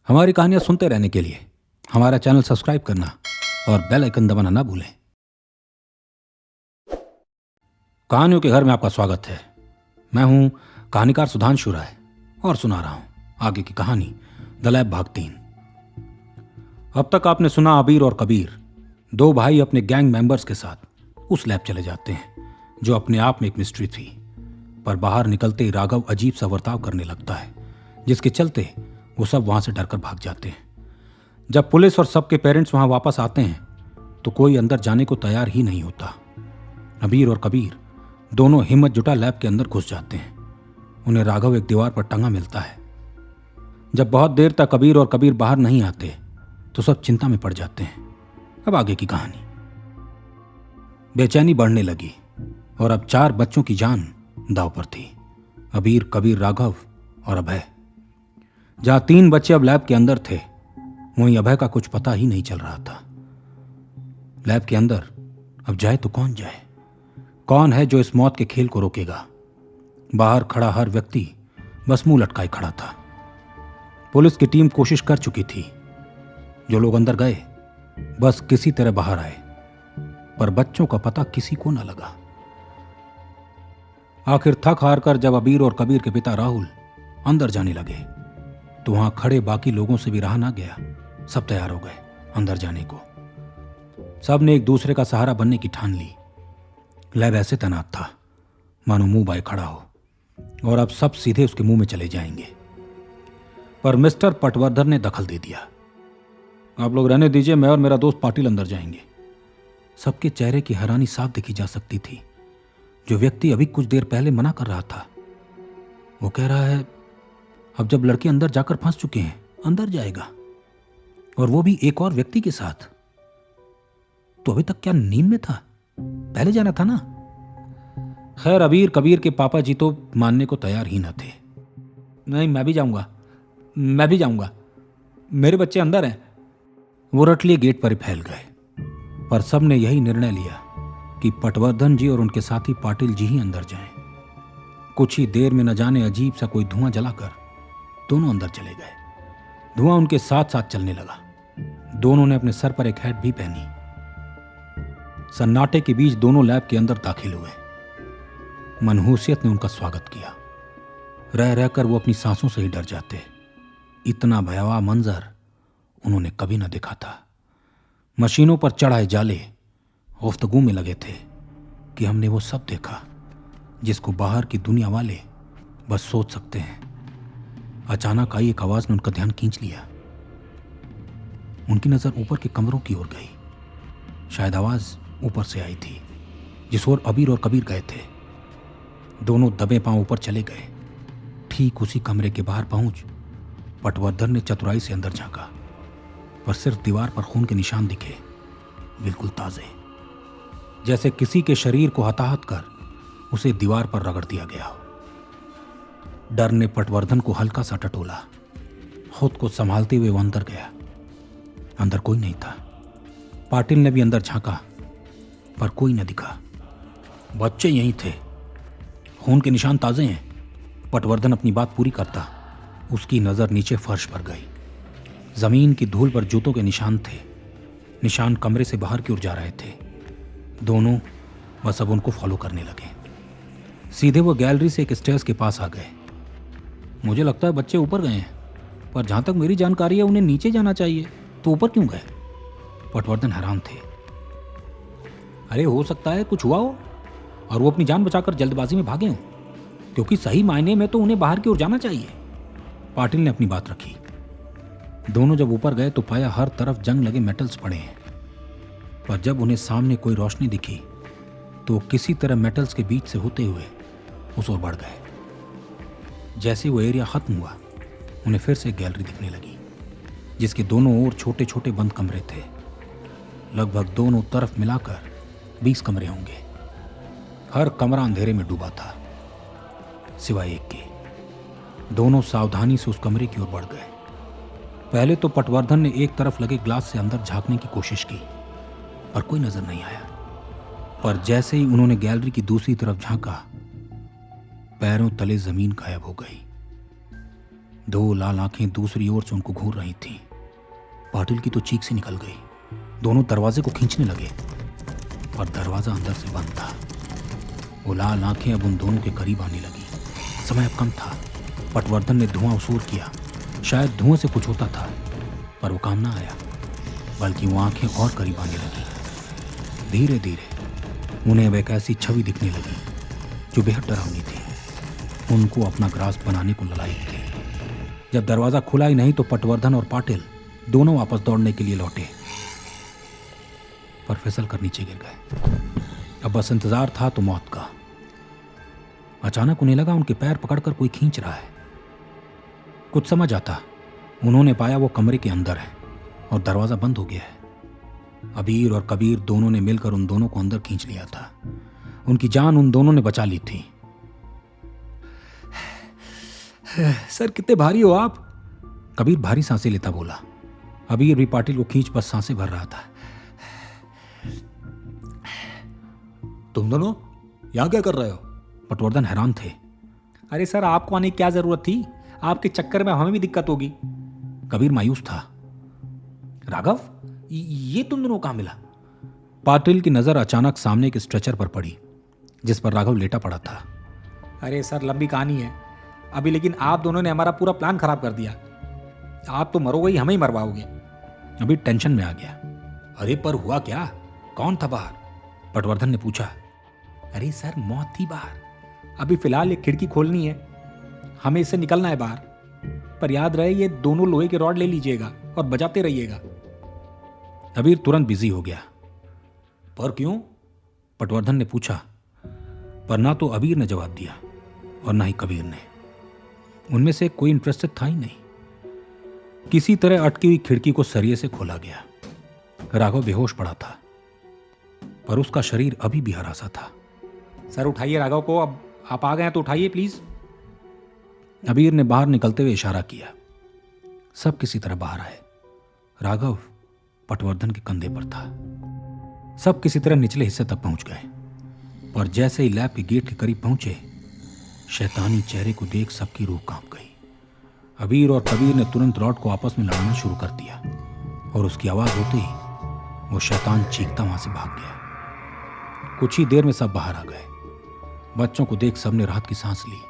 हमारी कहानियां सुनते रहने के लिए हमारा चैनल सब्सक्राइब करना और बेल आइकन दबाना ना भूलें। कहानियों के घर में आपका स्वागत है। मैं हूं कहानीकार सुधांशु राय और सुना रहा हूं आगे की कहानी द लैब भाग 3। अब तक आपने सुना अबीर और कबीर, दो भाई अपने गैंग मेंबर्स के साथ उस लैब चले जाते हैं जो अपने आप में एक मिस्ट्री थी। पर बाहर निकलते ही राघव अजीब सा बर्ताव करने लगता है, जिसके चलते वो सब वहां से डरकर भाग जाते हैं। जब पुलिस और सबके पेरेंट्स वहां वापस आते हैं तो कोई अंदर जाने को तैयार ही नहीं होता। अबीर और कबीर दोनों हिम्मत जुटा लैब के अंदर घुस जाते हैं। उन्हें राघव एक दीवार पर टंगा मिलता है। जब बहुत देर तक अबीर और कबीर बाहर नहीं आते तो सब चिंता में पड़ जाते हैं। अब आगे की कहानी। बेचैनी बढ़ने लगी और अब 4 बच्चों की जान दांव पर थी। अबीर, कबीर, राघव और अभय। जहां 3 बच्चे अब लैब के अंदर थे, वहीं अभय का कुछ पता ही नहीं चल रहा था। लैब के अंदर अब जाए तो कौन जाए? कौन है जो इस मौत के खेल को रोकेगा? बाहर खड़ा हर व्यक्ति बस मुंह लटकाए खड़ा था। पुलिस की टीम कोशिश कर चुकी थी। जो लोग अंदर गए बस किसी तरह बाहर आए, पर बच्चों का पता किसी को न लगा। आखिर थक हार कर जब अबीर और कबीर के पिता राहुल अंदर जाने लगे तो वहां खड़े बाकी लोगों से भी रहा ना गया। सब तैयार हो गए अंदर जाने को। सब ने एक दूसरे का सहारा बनने की ठान ली। लैब ऐसे तैनात था मानो मुंह बाय खड़ा हो और अब सब सीधे उसके मुंह में चले जाएंगे। पर मिस्टर पटवर्धन ने दखल दे दिया। आप लोग रहने दीजिए, मैं और मेरा दोस्त पाटिल अंदर जाएंगे। सबके चेहरे की हैरानी साफ देखी जा सकती थी। जो व्यक्ति अभी कुछ देर पहले मना कर रहा था, वो कह रहा है अब जब लड़के अंदर जाकर फंस चुके हैं अंदर जाएगा, और वो भी एक और व्यक्ति के साथ। तो अभी तक क्या नींद में था? पहले जाना था ना। खैर, अबीर कबीर के पापा जी तो मानने को तैयार ही न थे। नहीं, मैं भी जाऊंगा, मेरे बच्चे अंदर हैं। वो रट लिए गेट पर ही फैल गए। पर सब ने यही निर्णय लिया कि पटवर्धन जी और उनके साथी पाटिल जी ही अंदर जाएं। कुछ ही देर में न जाने अजीब सा कोई धुआं जलाकर दोनों अंदर चले गए। धुआं उनके साथ साथ चलने लगा। दोनों ने अपने सर पर एक हैट भी पहनी। सन्नाटे के बीच दोनों लैब के अंदर दाखिल हुए। मनहूसियत ने उनका स्वागत किया। रह रहकर वो अपनी सांसों से ही डर जाते। इतना भयावह मंजर उन्होंने कभी न देखा था। मशीनों पर चढ़ाए जाले गुफ्तगू में लगे थे कि हमने वो सब देखा जिसको बाहर की दुनिया वाले बस सोच सकते हैं। अचानक आई एक आवाज ने उनका ध्यान खींच लिया। उनकी नजर ऊपर के कमरों की ओर गई। शायद आवाज ऊपर से आई थी जिस ओर अबीर और कबीर गए थे। दोनों दबे पांव ऊपर चले गए। ठीक उसी कमरे के बाहर पहुंच पटवर्धन ने चतुराई से अंदर झांका, पर सिर्फ दीवार पर खून के निशान दिखे, बिल्कुल ताजे, जैसे किसी के शरीर को हताहत कर उसे दीवार पर रगड़ दिया गया हो। डर ने पटवर्धन को हल्का सा टटोला। खुद को संभालते हुए वो अंदर गया। अंदर कोई नहीं था। पाटिल ने भी अंदर झांका, पर कोई न दिखा। बच्चे यहीं थे। खून के निशान ताजे हैं। पटवर्धन अपनी बात पूरी करता, उसकी नजर नीचे फर्श पर गई। जमीन की धूल पर जूतों के निशान थे। निशान कमरे से बाहर की ओर जा रहे थे। दोनों बस अब उनको फॉलो करने लगे। सीधे वो गैलरी से एक स्टेयर्स के पास आ गए। मुझे लगता है बच्चे ऊपर गए हैं, पर जहां तक मेरी जानकारी है उन्हें नीचे जाना चाहिए, तो ऊपर क्यों गए? पटवर्धन हैरान थे। अरे हो सकता है कुछ हुआ हो और वो अपनी जान बचाकर जल्दबाजी में भागे हों, क्योंकि सही मायने में तो उन्हें बाहर की ओर जाना चाहिए। पाटिल ने अपनी बात रखी। दोनों जब ऊपर गए तो पाया हर तरफ जंग लगे मेटल्स पड़े हैं, पर जब उन्हें सामने कोई रोशनी दिखी तो किसी तरह मेटल्स के बीच से होते हुए उस ओर बढ़ गए। जैसे वो एरिया खत्म हुआ, उन्हें फिर से गैलरी दिखने लगी जिसके दोनों ओर छोटे छोटे बंद कमरे थे। लगभग दोनों तरफ मिलाकर 20 कमरे होंगे। हर कमरा अंधेरे में डूबा था सिवाय एक के। दोनों सावधानी से उस कमरे की ओर बढ़ गए। पहले तो पटवर्धन ने एक तरफ लगे ग्लास से अंदर झांकने की कोशिश की, पर कोई नजर नहीं आया। पर जैसे ही उन्होंने गैलरी की दूसरी तरफ झांका, पैरों तले जमीन गायब हो गई। दो लाल आंखें दूसरी ओर से उनको घूर रही थीं। पाटिल की तो चीख से निकल गई। दोनों दरवाजे को खींचने लगे, पर दरवाजा अंदर से बंद था। वो लाल आंखें अब उन दोनों के करीब आने लगी। समय अब कम था। पटवर्धन ने धुआं वसूल किया। शायद धुआं से कुछ होता था, पर वो काम ना आया, बल्कि वो आंखें और करीब आने लगी। धीरे धीरे उन्हें अब एक ऐसी छवि दिखने लगी जो बेहद डरावनी थी। उनको अपना ग्रास बनाने को ललायक थे। जब दरवाजा खुला ही नहीं तो पटवर्धन और पाटिल दोनों वापस दौड़ने के लिए लौटे, पर फिसल कर नीचे गिर गए। अब बस इंतजार था तो मौत का। अचानक उन्हें लगा उनके पैर पकड़कर कोई खींच रहा है। कुछ समझ आता, उन्होंने पाया वो कमरे के अंदर है और दरवाजा बंद हो गया है। अबीर और कबीर दोनों ने मिलकर उन दोनों को अंदर खींच लिया था। उनकी जान उन दोनों ने बचा ली थी। सर कितने भारी हो आप, कबीर भारी सांसें लेता बोला। अबीर भी पाटिल को खींच बस सांसें भर रहा था। तुम दोनों यहां क्या कर रहे हो? पटवर्धन हैरान थे। अरे सर, आपको आने की क्या जरूरत थी? आपके चक्कर में हमें भी दिक्कत होगी। कबीर मायूस था। राघव, ये तुम दोनों कहां मिला? पाटिल की नजर अचानक सामने के स्ट्रेचर पर पड़ी, जिस पर राघव लेटा पड़ा था। अरे सर, लंबी कहानी है अभी, लेकिन आप दोनों ने हमारा पूरा प्लान खराब कर दिया। आप तो मरोगे ही, हमें ही मरवाओगे। अभी टेंशन में आ गया। अरे पर हुआ क्या? कौन था बाहर? पटवर्धन ने पूछा। अरे सर, मौत थी बाहर। अभी फिलहाल एक खिड़की खोलनी है, हमें इससे निकलना है बाहर। पर याद रहे, ये दोनों लोहे के रॉड ले लीजिएगा और बजाते रहिएगा। अबीर तुरंत बिजी हो गया। पर क्यों? पटवर्धन ने पूछा। पर ना तो अबीर ने जवाब दिया और ना ही कबीर ने। उनमें से कोई इंटरेस्टेड था ही नहीं। किसी तरह अटकी हुई खिड़की को सरिये से खोला गया। राघव बेहोश पड़ा था, पर उसका शरीर अभी भी हरा सा था। सर उठाइए राघव को, अब आप आ गए हैं तो उठाइए प्लीज। अबीर ने बाहर निकलते हुए इशारा किया। सब किसी तरह बाहर आए। राघव पटवर्धन के कंधे पर था। सब किसी तरह निचले हिस्से तक पहुंच गए, पर जैसे ही लैब के गेट के करीब पहुंचे, शैतानी चेहरे को देख सबकी रूह कांप गई। अबीर और कबीर ने तुरंत रॉड को आपस में लड़ाना शुरू कर दिया, और उसकी आवाज होते ही वो शैतान चीखता वहां से भाग गया। कुछ ही देर में सब बाहर आ गए। बच्चों को देख सबने राहत की सांस ली।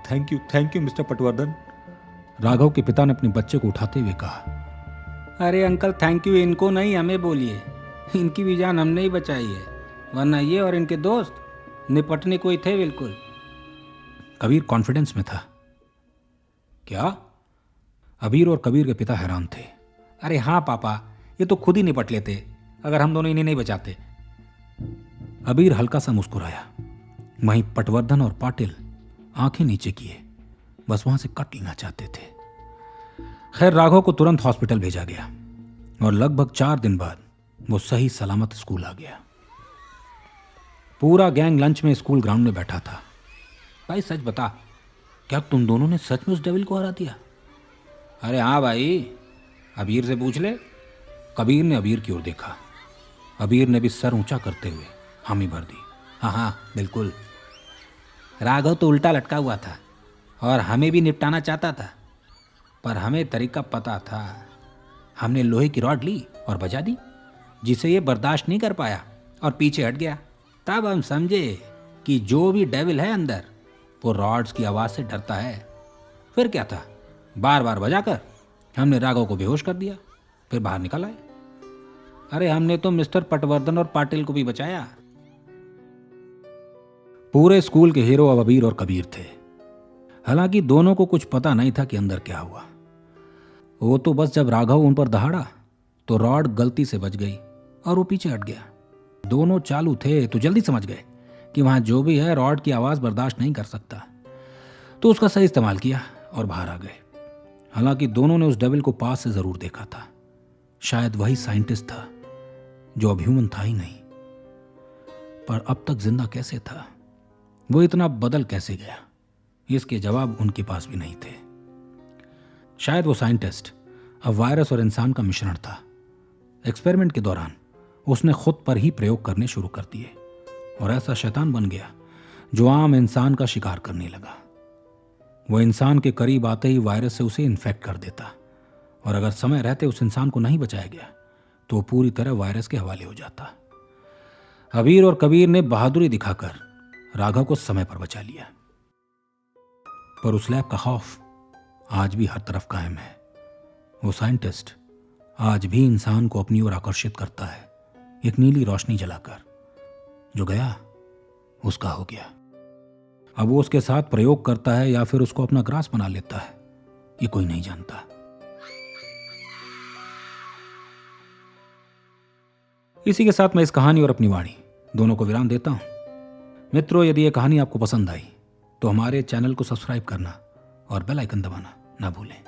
Thank you mister Patwardhan, Raghav के पिता ने अपने बच्चे को उठाते हुए कहा। अरे अंकल, थैंक यू इनको नहीं, हमें बोलिए। इनकी भी जान हमने ही बचाई है, वरना ये और इनके दोस्त निपटने को ही थे बिल्कुल। कबीर कॉन्फिडेंस में था। क्या? अबीर और कबीर के पिता हैरान थे। अरे हाँ पापा, ये तो खुद ही निपट लेते अगर हम दोनों इन्हें नहीं बचाते। अबीर हल्का सा मुस्कुराया। वहीं पटवर्धन और पाटिल आंखें नीचे किए, बस वहां से कट लेना चाहते थे। खैर, राघव को तुरंत हॉस्पिटल भेजा गया और लगभग 4 दिन बाद वो सही सलामत स्कूल आ गया। पूरा गैंग लंच में स्कूल ग्राउंड में बैठा था। भाई सच बता, क्या तुम दोनों ने सच में उस डेविल को हरा दिया? अरे हाँ भाई, अबीर से पूछ ले। कबीर ने अबीर की ओर देखा। अबीर ने भी सर ऊंचा करते हुए हामी भर दी। हाँ बिल्कुल। राघव तो उल्टा लटका हुआ था और हमें भी निपटाना चाहता था, पर हमें तरीका पता था। हमने लोहे की रॉड ली और बजा दी, जिसे ये बर्दाश्त नहीं कर पाया और पीछे हट गया। तब हम समझे कि जो भी डेविल है अंदर, वो रॉड्स की आवाज़ से डरता है। फिर क्या था, बार बार बजाकर हमने राघव को बेहोश कर दिया, फिर बाहर निकल आए। अरे हमने तो मिस्टर पटवर्धन और पाटिल को भी बचाया। पूरे स्कूल के हीरो अब अबीर और कबीर थे। हालांकि दोनों को कुछ पता नहीं था कि अंदर क्या हुआ। वो तो बस जब राघव उन पर दहाड़ा तो रॉड गलती से बच गई और वो पीछे हट गया। दोनों चालू थे तो जल्दी समझ गए कि वहां जो भी है रॉड की आवाज बर्दाश्त नहीं कर सकता, तो उसका सही इस्तेमाल किया और बाहर आ गए। हालांकि दोनों ने उस डेविल को पास से जरूर देखा था। शायद वही साइंटिस्ट था जो अब ह्यूमन था ही नहीं, पर अब तक जिंदा कैसे था? वो इतना बदल कैसे गया? इसके जवाब उनके पास भी नहीं थे। शायद वो साइंटिस्ट अब वायरस और इंसान का मिश्रण था। एक्सपेरिमेंट के दौरान उसने खुद पर ही प्रयोग करने शुरू कर दिए और ऐसा शैतान बन गया जो आम इंसान का शिकार करने लगा। वो इंसान के करीब आते ही वायरस से उसे इन्फेक्ट कर देता, और अगर समय रहते उस इंसान को नहीं बचाया गया तो वो पूरी तरह वायरस के हवाले हो जाता। अबीर और कबीर ने बहादुरी दिखाकर राघव को समय पर बचा लिया, पर उस लैब का खौफ आज भी हर तरफ कायम है। वो साइंटिस्ट आज भी इंसान को अपनी ओर आकर्षित करता है, एक नीली रोशनी जलाकर। जो गया उसका हो गया। अब वो उसके साथ प्रयोग करता है या फिर उसको अपना ग्रास बना लेता है, ये कोई नहीं जानता। इसी के साथ मैं इस कहानी और अपनी वाणी दोनों को विराम देता हूं। मित्रों, यदि ये कहानी आपको पसंद आई तो हमारे चैनल को सब्सक्राइब करना और बेल आइकन दबाना ना भूलें।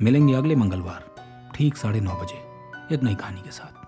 मिलेंगे अगले मंगलवार ठीक 9:30 बजे एक नई कहानी के साथ।